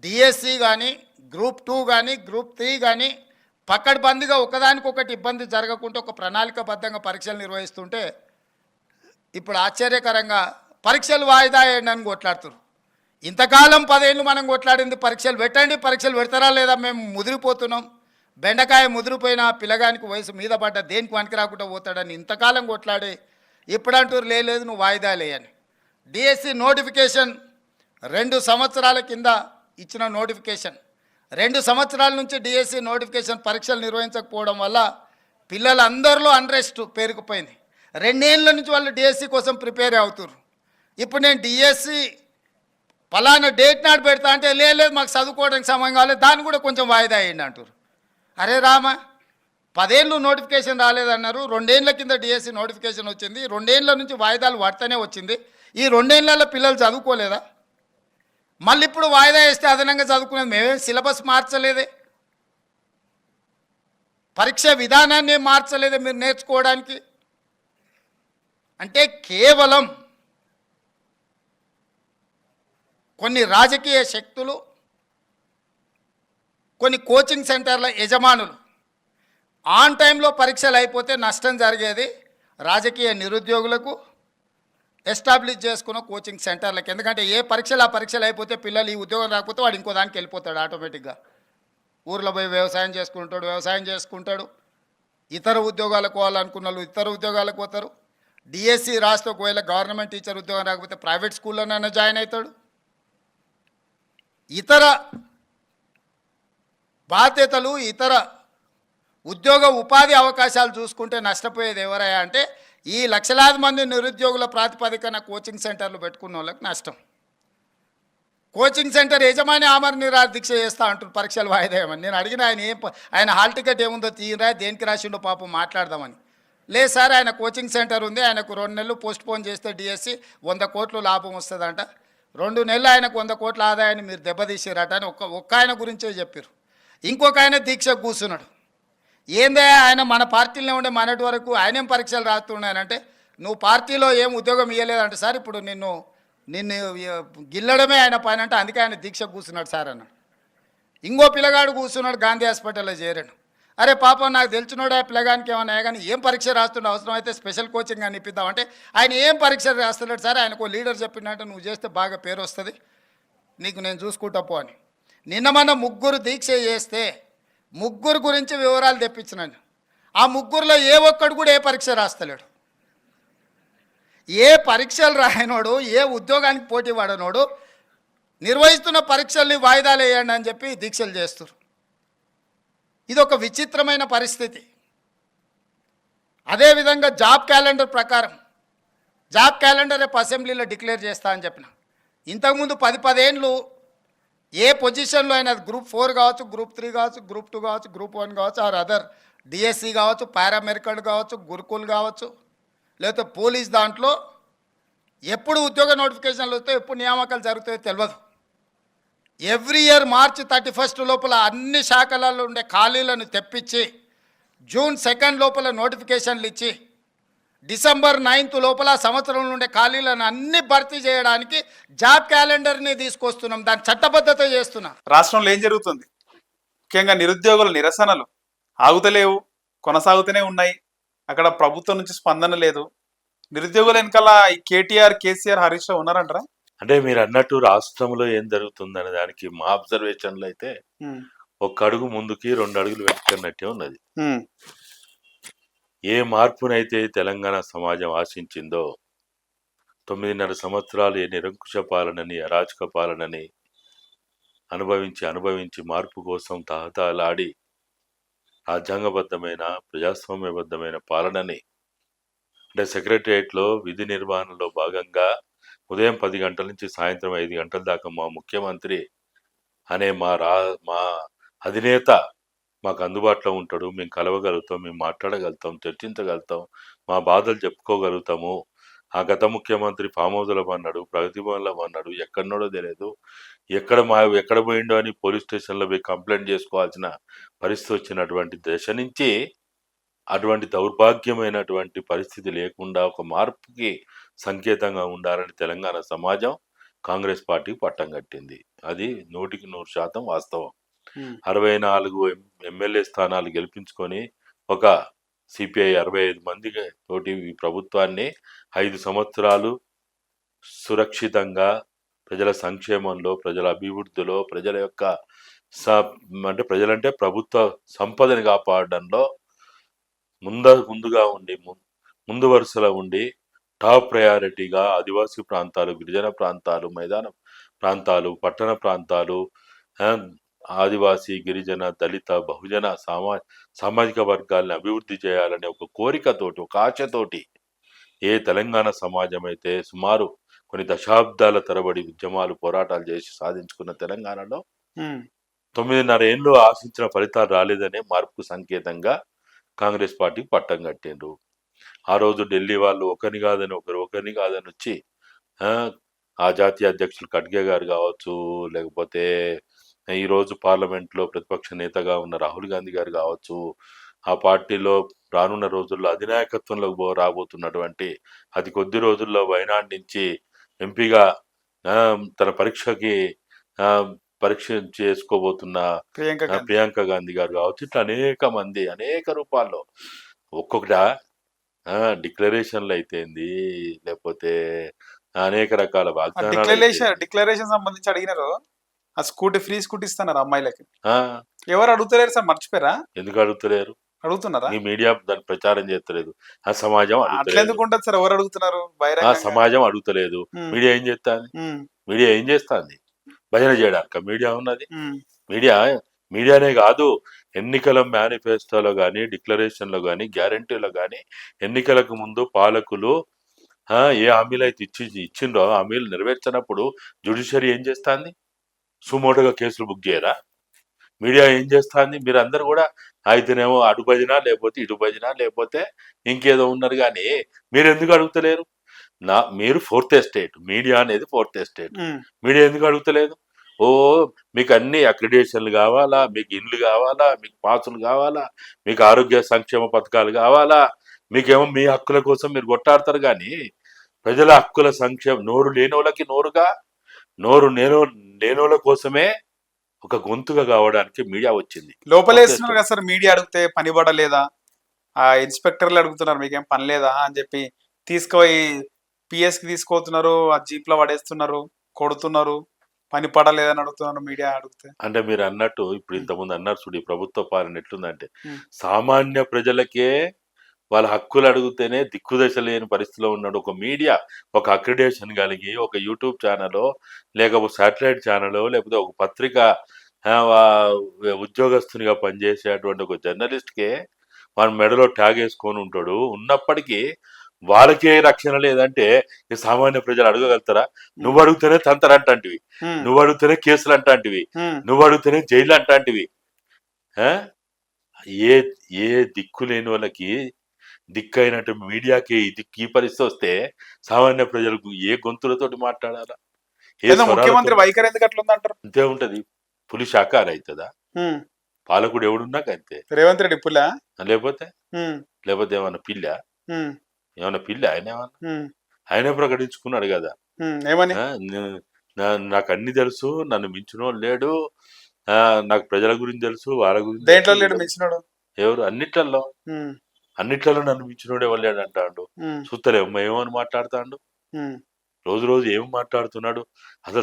DSC కానీ group 2 కానీ group 3 కానీ పకడ్బందీగా ఒకదానికొకటి ఇబ్బంది జరగకుండా ఒక ప్రణాళికబద్ధంగా పరీక్షలు నిర్వహిస్తుంటే ఇప్పుడు ఆశ్చర్యకరంగా పరీక్షలు వాయిదా వేయండి అని కొట్లాడుతున్నారు. ఇంతకాలం 10 ఏళ్ళు మనం కొట్లాడింది పరీక్షలు పెట్టండి, పరీక్షలు పెడతారా లేదా, మేము ముదిరిపోతున్నాం, బెండకాయ ముదిరిపోయిన పిల్లగానికి వయసు మీద పడ్డ దేనికి పనికి రాకుండా పోతాడని ఇంతకాలం కొట్లాడి ఇప్పుడంటూరు లేదు నువ్వు వాయిదా లేయని. డిఎస్సి నోటిఫికేషన్ 2 సంవత్సరాల కింద ఇచ్చిన నోటిఫికేషన్, 2 సంవత్సరాల నుంచి డిఎస్సి నోటిఫికేషన్ పరీక్షలు నిర్వహించకపోవడం వల్ల పిల్లలందరిలో అన్రెస్ట్ పేరుకుపోయింది. 2 ఏళ్ళ నుంచి వాళ్ళు డిఎస్సి కోసం ప్రిపేర్ అవుతున్నారు. ఇప్పుడు నేను డిఎస్సి ఫలానా డేట్ నాడు పెడతా అంటే లేదు మాకు చదువుకోవడానికి సమయం కాలేదు, దాన్ని కూడా కొంచెం వాయిదా అయ్యండి అంటారు. అరే రామ, 10 ఏళ్ళు నోటిఫికేషన్ రాలేదన్నారు, 2 ఏళ్ళ కింద డిఎస్సి నోటిఫికేషన్ వచ్చింది, 2 ఏళ్ళ నుంచి వాయిదాలు పడుతూనే వచ్చింది, ఈ 2 ఏళ్ళలో పిల్లలు చదువుకోలేదా? మళ్ళీ ఇప్పుడు వాయిదా వేస్తే అదనంగా చదువుకునేది మేమేం సిలబస్ మార్చలేదే, పరీక్ష విధానాన్ని మార్చలేదే మీరు నేర్చుకోవడానికి. అంటే కేవలం కొన్ని రాజకీయ శక్తులు, కొన్ని కోచింగ్ సెంటర్ల యజమానులు ఆన్ టైంలో పరీక్షలు అయిపోతే నష్టం జరిగేది రాజకీయ నిరుద్యోగులకు, ఎస్టాబ్లిష్ చేసుకున్న కోచింగ్ సెంటర్లకు. ఎందుకంటే ఏ పరీక్షలు ఆ పరీక్షలు అయిపోతే పిల్లలు ఈ ఉద్యోగం రాకపోతే వాడు ఇంకో దానికి వెళ్ళిపోతాడు ఆటోమేటిక్గా. ఊర్లో పోయి వ్యవసాయం చేసుకుంటాడు, ఇతర ఉద్యోగాలకు పోవాలనుకున్న వాళ్ళు ఇతర ఉద్యోగాలకు పోతారు. డిఎస్సి రాస్తే ఒకవేళ గవర్నమెంట్ టీచర్ ఉద్యోగం రాకపోతే ప్రైవేట్ స్కూల్లోనైనా జాయిన్ అవుతాడు. ఇతర బాధ్యతలు, ఇతర ఉద్యోగ ఉపాధి అవకాశాలు చూసుకుంటే నష్టపోయేది ఎవరయ్యా అంటే ఈ లక్షలాది మంది నిరుద్యోగుల ప్రాతిపదికన కోచింగ్ సెంటర్లు పెట్టుకున్న వాళ్ళకి నష్టం. కోచింగ్ సెంటర్ యజమాని ఆమరణ నిరాహార దీక్ష చేస్తా అంటారు పరీక్షలు వాయిదా వేయమని. నేను అడిగిన ఆయన హాల్ టికెట్ ఏముందో తీయరా, దేనికి రాసిండో పాపం మాట్లాడదామని. లేదు సార్, ఆయన కోచింగ్ సెంటర్ ఉంది, ఆయనకు 2 నెలలు పోస్ట్ పోన్ చేస్తే డిఎస్సి 100 కోట్లు లాభం వస్తుందంట, 2 నెలలు ఆయనకు 100 కోట్ల ఆదాయాన్ని మీరు దెబ్బతీసిరట అని ఒక్క ఆయన గురించే చెప్పారు. ఇంకొక ఆయన దీక్ష కూర్చున్నాడు. ఏందే ఆయన మన పార్టీలో ఉండే మనటి వరకు ఆయనేం పరీక్షలు రాస్తున్నాయనంటే నువ్వు పార్టీలో ఏం ఉద్యోగం ఇవ్వలేదంటే సార్ ఇప్పుడు నిన్ను గిల్లడమే ఆయన పైన అంటే అందుకే ఆయన దీక్ష కూర్చున్నాడు సార్ అన్నాడు. ఇంకో పిల్లగాడు కూర్చున్నాడు, గాంధీ హాస్పిటల్లో చేరాడు. అరే పాపం నాకు తెలిసినోడు ఆ పిల్లగానికి ఏమన్నా కానీ ఏం పరీక్ష రాస్తుండే, అవసరం అయితే స్పెషల్ కోచింగ్ అని ఇప్పిద్దామంటే ఆయన ఏం పరీక్ష రాస్తున్నాడు సార్, ఆయనకు లీడర్ చెప్పినట్టు నువ్వు చేస్తే బాగా పేరు వస్తుంది, నీకు నేను చూసుకుంటా పో అని. నిన్న మన 3 దీక్ష చేస్తే 3 గురించి వివరాలు తెప్పించినాను. ఆ 3లో ఏ ఒక్కడు కూడా ఏ పరీక్ష రాస్తలేడు. ఏ పరీక్షలు రాయనోడు, ఏ ఉద్యోగానికి పోటీ పడనోడు నిర్వహిస్తున్న పరీక్షల్ని వాయిదాలు వేయండి అని చెప్పి దీక్షలు చేస్తారు. ఇది ఒక విచిత్రమైన పరిస్థితి. అదేవిధంగా జాబ్ క్యాలెండర్ ప్రకారం జాబ్ క్యాలెండర్ రేపు అసెంబ్లీలో డిక్లేర్ చేస్తా అని చెప్పిన. ఇంతకుముందు 10 ఏళ్ళు ఏ పొజిషన్లో అయినా గ్రూప్ 4 కావచ్చు, గ్రూప్ 3 కావచ్చు, గ్రూప్ 2 కావచ్చు, గ్రూప్ 1 కావచ్చు, ఆర్ అదర్ డిఎస్సి కావచ్చు, పారామెడికల్ కావచ్చు, గురుకుల్ కావచ్చు, లేకపోతే పోలీస్ దాంట్లో ఎప్పుడు ఉద్యోగ నోటిఫికేషన్లు వస్తాయో ఎప్పుడు నియామకాలు జరుగుతాయో తెలియదు. ఎవ్రీ ఇయర్ మార్చి 31 లోపల అన్ని శాఖలలో ఉండే ఖాళీలను తెప్పించి జూన్ 2 లోపల నోటిఫికేషన్లు ఇచ్చి డిసెంబర్ 9 లోపల సంవత్సరం నుండే ఖాళీలను అన్ని భర్తీ చేయడానికి జాబ్ క్యాలెండర్ని తీసుకొస్తున్నాం, దాని చట్టబద్ధత చేస్తున్నాం. రాష్ట్రంలో ఏం జరుగుతుంది? ముఖ్యంగా నిరుద్యోగుల నిరసనలు ఆగుతలేవు, కొనసాగుతూనే ఉన్నాయి. అక్కడ ప్రభుత్వం నుంచి స్పందన లేదు. నిరుద్యోగుల వెనకాల కేటీఆర్, కేసీఆర్, హరీష్ రావు ఉన్నారంటారా? అంటే మీరు అన్నట్టు రాష్ట్రంలో ఏం జరుగుతుందనే దానికి మా అబ్జర్వేషన్లో అయితే 1 అడుగు ముందుకి 2 అడుగులు వెనకన్నట్టే ఉన్నది. ఏ మార్పునైతే తెలంగాణ సమాజం ఆశించిందో 9.5 సంవత్సరాలు ఏ నిరంకుశ పాలనని, అరాచక పాలనని అనుభవించి మార్పు కోసం తహతహలాడి రాజ్యాంగబద్ధమైన ప్రజాస్వామ్యబద్ధమైన పాలనని అంటే సెక్రటరియట్లో విధి నిర్వహణలో భాగంగా ఉదయం 10 గంటల నుంచి సాయంత్రం 5 గంటల దాకా మా ముఖ్యమంత్రి అనే మా అధినేత మాకు అందుబాటులో ఉంటాడు, మేము కలవగలుగుతాం, మేము మాట్లాడగలుగుతాం, చర్చించగలుగుతాం, మా బాధలు చెప్పుకోగలుగుతాము. ఆ గత ముఖ్యమంత్రి ఫామ్ హౌస్లో అన్నాడు, ప్రగతి భవన్లో అన్నాడు, ఎక్కడనోడో తెలియదు, ఎక్కడ పోయిండో అని పోలీస్ స్టేషన్లో పోయి కంప్లైంట్ చేసుకోవాల్సిన పరిస్థితి వచ్చినటువంటి దశ నుంచి అటువంటి దౌర్భాగ్యమైనటువంటి పరిస్థితి లేకుండా ఒక మార్పుకి సంకేతంగా ఉండాలని తెలంగాణ సమాజం కాంగ్రెస్ పార్టీ పట్టం కట్టింది. అది 100% వాస్తవం. ఉమ్, 64 ఎమ్మెల్యే స్థానాలు గెలిపించుకొని ఒక సిపిఐ 65 మంది తోటి ఈ ప్రభుత్వాన్ని 5 సంవత్సరాలు సురక్షితంగా ప్రజల సంక్షేమంలో, ప్రజల అభివృద్ధిలో, ప్రజల యొక్క స అంటే ప్రజలంటే ప్రభుత్వ సంపదని కాపాడడంలో ముందుగా ఉండి ముందు వరుసలో ఉండి టాప్ ప్రయారిటీగా ఆదివాసీ ప్రాంతాలు, గిరిజన ప్రాంతాలు, మైదాన ప్రాంతాలు, పట్టణ ప్రాంతాలు, ఆ, ఆదివాసీ, గిరిజన, దళిత, బహుజన సామాజిక వర్గాల్ని అభివృద్ధి చేయాలనే ఒక కోరికతోటి, ఒక ఆశతోటి ఏ తెలంగాణ సమాజం అయితే సుమారు కొన్ని దశాబ్దాల తరబడి ఉద్యమాలు, పోరాటాలు చేసి సాధించుకున్న తెలంగాణలో ఉమ్, 9.5 ఏళ్ళు ఆశించిన ఫలితాలు రాలేదనే మార్పుకు సంకేతంగా కాంగ్రెస్ పార్టీ పట్టం కట్టిండ్రు. ఆ రోజు ఢిల్లీ వాళ్ళు ఒకరిని కాదని వచ్చి ఆ, ఆ జాతీయ అధ్యక్షులు ఖడ్గే గారు కావచ్చు, లేకపోతే ఈరోజు పార్లమెంట్లో ప్రతిపక్ష నేతగా ఉన్న రాహుల్ గాంధీ గారు కావచ్చు, ఆ పార్టీలో రానున్న రోజుల్లో అధినాయకత్వంలోకి రాబోతున్నటువంటి అతి కొద్ది రోజుల్లో వైనాడ్ నుంచి ఎంపీగా తన పరీక్ష చేసుకోబోతున్న ప్రియాంక గాంధీ. ప్రియాంక గాంధీ గారు కావచ్చు, ఇట్లా అనేక మంది అనేక రూపాల్లో ఒక్కొక్కట డిక్లరేషన్లు అయితేంది, లేకపోతే అనేక రకాల వాగ్దానాలు అయితేంది. డిక్లరేషన్ సంబంధించి అడిగినారు, ఆ ఫ్రీ స్కూటీ ఇస్తున్నారు అమ్మాయిలకి. ఆ, ఎవరు అడుగుతలేరు సార్, మర్చిపోయారా? ఎందుకు అడుగుతలేరు? అడుగుతున్నారా? ఈ మీడియా దాన్ని ప్రచారం చేస్తలేదు. ఆ సమాజం అట్లా అడుగుతలేదు. ఎందుకు ఉంటుంది సార్? ఎవరు అడుగుతున్నారు ఆ బహిరంగంగా? సమాజం అడుగుతలేదు. ఉమ్, మీడియా ఏం చేస్తాంది? ఉమ్, మీడియా ఏం చేస్తాంది? భజన చేయడానికి మీడియా ఉన్నది. ఉమ్, మీడియానే కాదు, ఎన్నికల మేనిఫెస్టోలో కానీ, డిక్లరేషన్లో కానీ, గ్యారంటీలో కానీ, ఎన్నికలకు ముందు పాలకులు ఏ హామీలు అయితే ఇచ్చిండ్రో హామీలు నెరవేర్చినప్పుడు జ్యుడిషియరీ ఏం చేస్తాంది? సుమోటోగా కేసులు బుక్ చేయరా? మీడియా ఏం చేస్తాంది? మీరు అందరు కూడా అయితేనేమో అటు భజన, లేకపోతే ఇటు భజన, లేకపోతే ఇంకేదో ఉన్నారు. కానీ మీరు ఎందుకు అడుగుతలేరు? మీరు ఫోర్త్ ఎస్టేట్, మీడియా అనేది ఫోర్త్ ఎస్టేట్. ఉమ్, మీడియా ఎందుకు అడుగుతలేదు? ఓ, మీకు అన్ని అక్రిడేషన్లు కావాలా, మీకు ఇండ్లు కావాలా, మీకు పాసులు కావాలా, మీకు ఆరోగ్య సంక్షేమ పథకాలు కావాలా, మీకేమో మీ హక్కుల కోసం మీరు కొట్టాడతారు. కానీ ప్రజల హక్కుల సంక్షేమం నోరు లేనోళ్ళకి నోరుగా, నోరు లేనోళ్ళ కోసమే ఒక గొంతుగా కావడానికి మీడియా వచ్చింది. లోపలేస్తున్నారు కదా సార్. మీడియా అడిగితే పని పడలేదా? ఆ ఇన్స్పెక్టర్లు అడుగుతున్నారు మీకేం పని లేదా అని చెప్పి, తీసుకుపోయి PS కి తీసుకుపోతున్నారు, ఆ జీప్ లో పడేస్తున్నారు, కొడుతున్నారు, పని పడలేదని అడుగుతున్నారు మీడియా అడిగితే. అంటే మీరు అన్నట్టు ఇప్పుడు ఇంతకుముందు అన్నారు చూడు, ఈ ప్రభుత్వ పాలన ఎట్లుందంటే ఉమ్, సామాన్య ప్రజలకే వాళ్ళ హక్కులు అడిగితేనే దిక్కుదశ లేని పరిస్థితిలో ఉన్నాడు ఒక మీడియా. ఒక అక్రిడేషన్ కలిగి ఒక యూట్యూబ్ ఛానల్, లేకపోతే శాటిలైట్ ఛానల్, లేకపోతే ఒక పత్రిక ఉద్యోగస్తునిగా పనిచేసేటువంటి ఒక జర్నలిస్ట్కే వాడి మెడలో ట్యాగ్ వేసుకొని ఉంటాడు. ఉన్నప్పటికీ వాళ్ళకే రక్షణ లేదంటే ఈ సామాన్య ప్రజలు అడగగలుగుతారా? నువ్వు అడిగితేనే తంతరంటాంటివి, ఉమ్, నువ్వు అడిగితేనే కేసులు అంటాంటివి, ఉమ్, నువ్వు అడిగితేనే జైలు అంటాంటివి. ఆ? ఏ ఏ దిక్కు లేని వాళ్ళకి దిక్కైనట్టు మీడియాకి ఈ పరిస్థితి వస్తే సామాన్య ప్రజలకు ఏ గొంతులతోటి మాట్లాడాలా? ఏ ఏదో ముఖ్యమంత్రి స్వరాలతో? వైఖరి ఎందుకు అట్లా ఉందంటారు? అంతే ఉంటది. పులి శాఖాహారి అవుతుందా? ఉమ్, పాలకుడు ఎవడున్నాక అంతే. రేవంత్ రెడ్డి పులా? లేకపోతే ఉమ్, లేకపోతే ఏమన్నా ఉమ్, పిల్ల ఆయన ఏమన్నా ఉమ్, ఆయనే ప్రకటించుకున్నాడు కదా. ఏమని? నాకు అన్ని తెలుసు, నన్ను మించినోడు లేడు, నాకు ప్రజల గురించి తెలుసు, వాళ్ళ గురించి దేంట్లో తెలుసు. లేడు మించినాడు? ఎవరు? అన్నిట్లలో ఉమ్, నన్ను మించినోడు ఎవరు లేడు అంటాడు. ఉమ్, చూస్తలేమో ఏమని మాట్లాడుతాడు. ఉమ్, రోజు రోజు ఏమి మాట్లాడుతున్నాడు అసలు?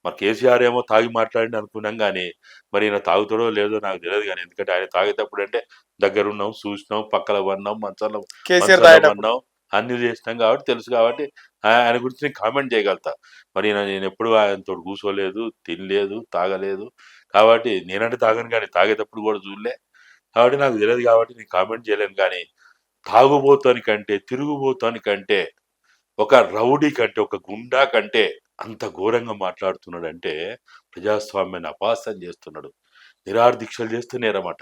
మరి కేసీఆర్ ఏమో తాగి మాట్లాడి అనుకున్నాం. కానీ మరి ఈయన తాగుతాడో లేదో నాకు తెలియదు. కానీ ఎందుకంటే ఆయన తాగేటప్పుడు అంటే దగ్గరున్నాం, చూసినాం, పక్కన పడినాం, మంచంలో కేసీఆర్ తాగేటప్పుడు పడినాం, అన్ని చేసినాం కాబట్టి తెలుసు. కాబట్టి ఆయన గురించి నేను కామెంట్ చేయగలుగుతా. మరి నేను ఎప్పుడు ఆయనతో కూర్చోలేదు, తినలేదు, తాగలేదు. కాబట్టి నేనంటే తాగను, కానీ తాగేటప్పుడు కూడా చూడలే. కాబట్టి నాకు తెలియదు, కాబట్టి నేను కామెంట్ చేయలేను. కానీ తాగుబోతాని కంటే, తిరుగుబోతాని కంటే, ఒక రౌడీ కంటే, ఒక గుండా కంటే అంత ఘోరంగా మాట్లాడుతున్నాడంటే ప్రజాస్వామ్యాన్ని అపహాస్యం చేస్తున్నాడు. నిరాహారదీక్షలు చేస్తే నేరమట.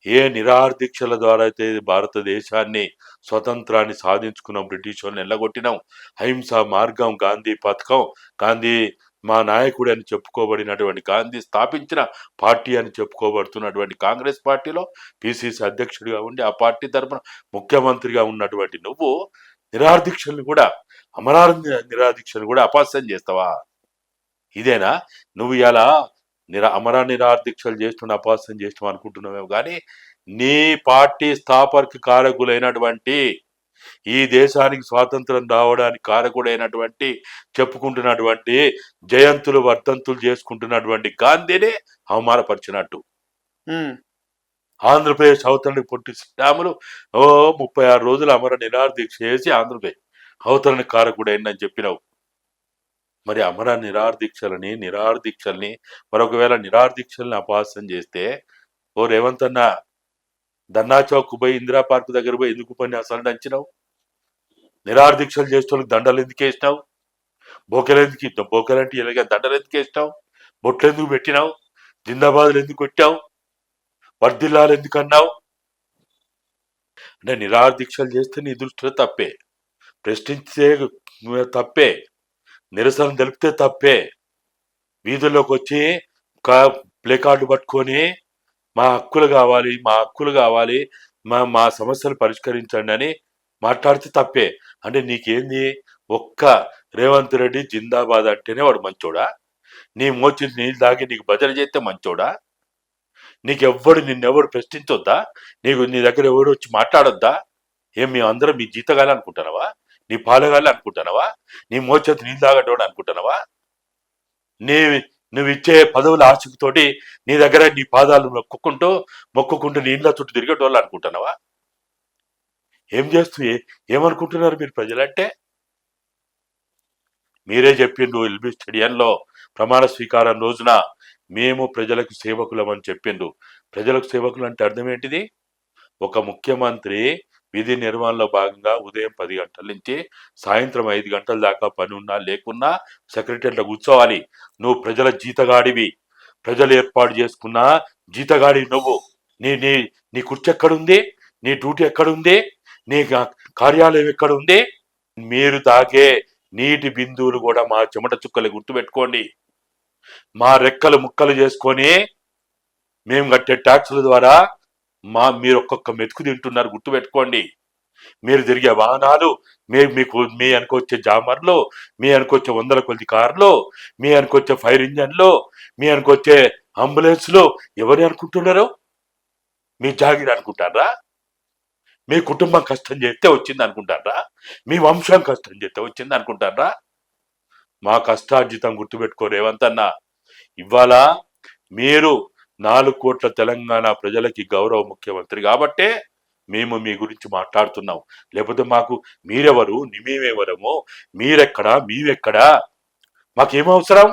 ఏ నిరాహారదీక్షల ద్వారా అయితే భారతదేశాన్ని స్వతంత్రాన్ని సాధించుకున్నాం, బ్రిటిష్ వాళ్ళని ఎల్లగొట్టినాం, అహింసా మార్గం, గాంధీ పథకం, గాంధీ మా నాయకుడు అని చెప్పుకోబడినటువంటి, గాంధీ స్థాపించిన పార్టీ అని చెప్పుకోబడుతున్నటువంటి కాంగ్రెస్ పార్టీలో PCC అధ్యక్షుడిగా ఉండి ఆ పార్టీ తరఫున ముఖ్యమంత్రిగా ఉన్నటువంటి నువ్వు నిరాదీక్షల్ని కూడా నిరాదీక్షల్ని కూడా అపహాస్యం చేస్తావా? ఇదేనా నువ్వు ఇలా అమర నిరాదీక్షలు చేస్తున్న అపహాస్యం చేస్తున్నావు అనుకుంటున్నావేమో కానీ నీ పార్టీ స్థాపక కారకులైనటువంటి ఈ దేశానికి స్వాతంత్రం రావడానికి కారకుడైనటువంటి చెప్పుకుంటున్నటువంటి జయంతులు వర్ధంతులు చేసుకుంటున్నటువంటి గాంధీని అవమానపరిచినట్టు ఉమ్, ఆంధ్రప్రదేశ్ అవతరణకు పొట్టి శ్రీరాములు 36 రోజులు అమర నిరాదీక్ష చేసి ఆంధ్రప్రదేశ్ అవతరణ కారకుడైందని చెప్పినావు. మరి అమర నిరాదీక్షల్ని మరొకవేళ నిరాదీక్షల్ని అపహాస్యం చేస్తే ఓ రేవంత్ అన్న ధర్నా చౌక్ పోయి ఇందిరా పార్క్ దగ్గర పోయి ఎందుకు ఉపన్యాసాలు దంచినావు? నిరాదీక్షలు చేసేవాళ్ళకి దండలు ఎందుకు వేసినావు? బోకెలంటే ఎలాగ దండలు ఎందుకు వేసినావు? బొట్లు ఎందుకు పెట్టినావు? జిందాబాద్లు ఎందుకు కొట్టావు? వర్ధిల్లాలు ఎందుకు అన్నావు? అంటే నిరాదీక్షలు చేస్తే నీ దృష్టిలో తప్పే, ప్రశ్నించే తప్పే, నిరసన తెలిపితే తప్పే, వీధుల్లోకి వచ్చి ప్లే కార్డు పట్టుకొని మా హక్కులు కావాలి మా సమస్యలు పరిష్కరించండి అని మాట్లాడితే తప్పే. అంటే నీకేంది? ఒక్క రేవంత్ రెడ్డి జిందాబాద్ అంటేనే వాడు మంచోడా? నీ మోచి నీళ్ళు తాగి నీకు భజన చేస్తే మంచోడా? నిన్నెవడు ప్రశ్నించొద్దా? నీ దగ్గర ఎవరు వచ్చి మాట్లాడొద్దా? మేము అందరం మీ జీతగాలి అనుకుంటున్నావా? నీ పాలగాలి అనుకుంటున్నావా? నీ మోచేతి నీళ్ళు తాగటోడు అనుకుంటున్నావా? నువ్వు ఇచ్చే పదవుల ఆశతోటి నీ దగ్గర నీ పాదాలు మొక్కుకుంటూ నీ ఇండ్ల చుట్టూ తిరిగేటోళ్ళు అనుకుంటున్నావా? ఏమనుకుంటున్నారు మీరు ప్రజలంటే? మీరే చెప్పిండ్రు ఎల్బీ స్టేడియంలో ప్రమాణ స్వీకారం రోజున మేము ప్రజలకు సేవకులం అని చెప్పిండ్రు. ప్రజలకు సేవకులు అంటే అర్థం ఏంటిది? ఒక ముఖ్యమంత్రి విధి నిర్వహణలో భాగంగా ఉదయం 10 గంటల నుంచి సాయంత్రం 5 గంటల దాకా పని ఉన్నా లేకున్నా సెక్రటరీలో కూర్చోవాలి. నువ్వు ప్రజల జీతగాడివి, ప్రజలు ఏర్పాటు చేసుకున్న జీతగాడి నువ్వు. నీ నీ నీ కుర్చీ ఎక్కడుంది? నీ డ్యూటీ ఎక్కడుంది? నీ కార్యాలయం ఎక్కడుంది? మీరు తాగే నీటి బిందువులు కూడా మా చెమట చుక్కలు గుర్తుపెట్టుకోండి. మా రెక్కలు ముక్కలు చేసుకొని మేము కట్టే ట్యాక్సుల ద్వారా మీరు ఒక్కొక్క మెతుకు తింటున్నారు, గుర్తుపెట్టుకోండి. మీరు తిరిగే వాహనాలు, మీ అనుకొచ్చే జామర్లు, మీ అనుకొచ్చే 100 కొద్ది కార్లు, మీ అనుకొచ్చే ఫైర్ ఇంజన్లు, మీ అనుకొచ్చే అంబులెన్స్లు ఎవరు అనుకుంటున్నారు? మీ జాగిరి అనుకుంటారా? మీ కుటుంబం కష్టం చేస్తే వచ్చింది అనుకుంటారా? మీ వంశం కష్టం చేస్తే వచ్చింది అనుకుంటారా? మా కష్టార్జితం గుర్తుపెట్టుకో రేవంత్ అన్న. ఇవాళ మీరు 4 కోట్ల తెలంగాణ ప్రజలకి గౌరవ ముఖ్యమంత్రి కాబట్టే మేము మీ గురించి మాట్లాడుతున్నాం. లేకపోతే మాకు మీరెవరు, మేమెవరము, మీరెక్కడా, మేమెక్కడా, మాకేం అవసరం?